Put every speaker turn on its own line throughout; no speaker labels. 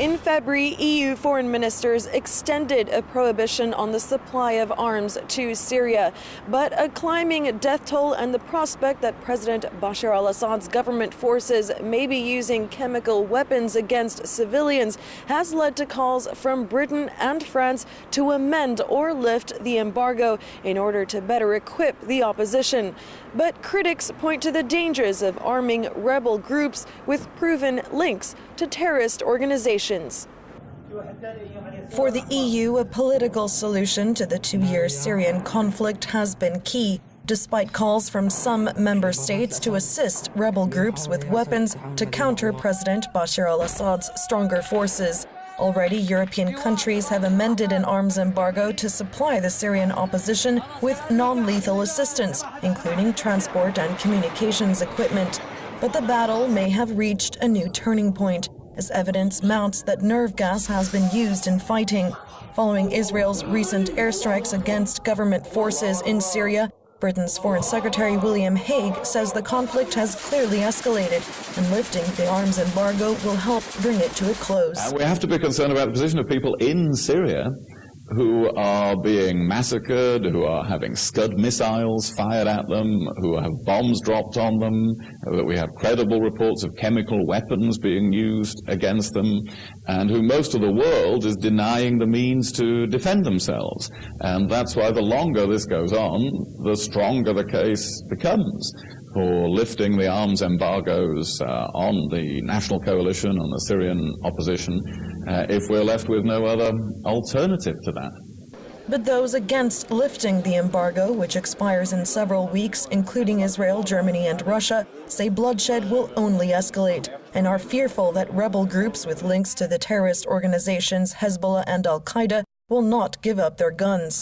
In February, EU foreign ministers extended a prohibition on the supply of arms to Syria. But a climbing death toll and the prospect that President Bashar al-Assad's government forces may be using chemical weapons against civilians has led to calls from Britain and France to amend or lift the embargo in order to better equip the opposition. But critics point to the dangers of arming rebel groups with proven links to terrorist organizations. For the EU, a political solution to the two-year Syrian conflict has been key, despite calls from some member states to assist rebel groups with weapons to counter President Bashar al-Assad's stronger forces. Already, European countries have amended an arms embargo to supply the Syrian opposition with non-lethal assistance, including transport and communications equipment. But the battle may have reached a new turning point, as evidence mounts that nerve gas has been used in fighting. Following Israel's recent airstrikes against government forces in Syria, Britain's Foreign Secretary William Hague says the conflict has clearly escalated, and lifting the arms embargo will help bring it to a close.
We have to be concerned about the position of people in Syria who are being massacred, who are having Scud missiles fired at them, who have bombs dropped on them, that we have credible reports of chemical weapons being used against them, and who most of the world is denying the means to defend themselves. And that's why the longer this goes on, the stronger the case becomes for lifting the arms embargoes on the national coalition, on the Syrian opposition, if we're left with no other alternative to that.
But those against lifting the embargo, which expires in several weeks, including Israel, Germany and Russia, say bloodshed will only escalate and are fearful that rebel groups with links to the terrorist organizations Hezbollah and al-Qaeda will not give up their guns.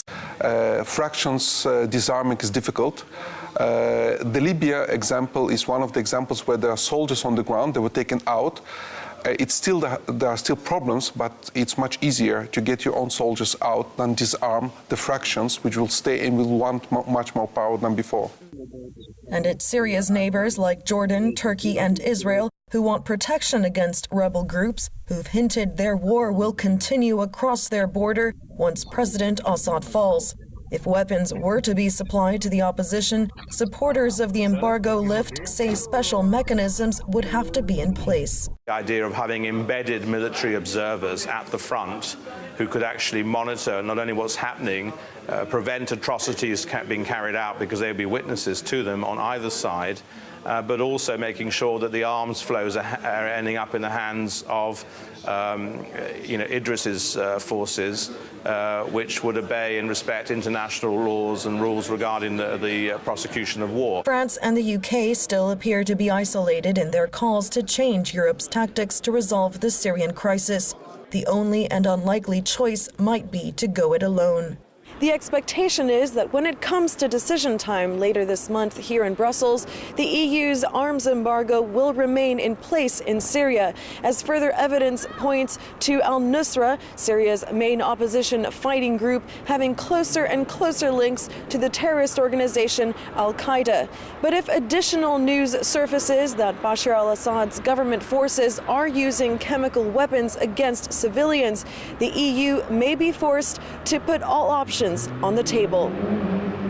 Fractions disarming is difficult. The Libya example is one of the examples where there are soldiers on the ground that were taken out. There are still problems, but it's much easier to get your own soldiers out than disarm the fractions, which will stay and will want much more power than before.
And it's Syria's neighbors like Jordan, Turkey and Israel who want protection against rebel groups who've hinted their war will continue across their border once President Assad falls. If weapons were to be supplied to the opposition, supporters of the embargo lift say special mechanisms would have to be in place.
The idea of having embedded military observers at the front who could actually monitor not only what's happening, prevent atrocities being carried out because they'll be witnesses to them on either side, but also making sure that the arms flows are ending up in the hands of Idris's forces, which would obey and respect international laws and rules regarding the prosecution of war.
France and the UK still appear to be isolated in their calls to change Europe's tactics to resolve the Syrian crisis. The only and unlikely choice might be to go it alone. The expectation is that when it comes to decision time later this month here in Brussels, the EU's arms embargo will remain in place in Syria, as further evidence points to al-Nusra, Syria's main opposition fighting group, having closer and closer links to the terrorist organization al-Qaeda. But if additional news surfaces that Bashar al-Assad's government forces are using chemical weapons against civilians, the EU may be forced to put all options on the table.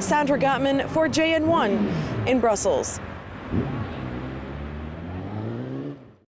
Sandra Gottman for JN1 in Brussels.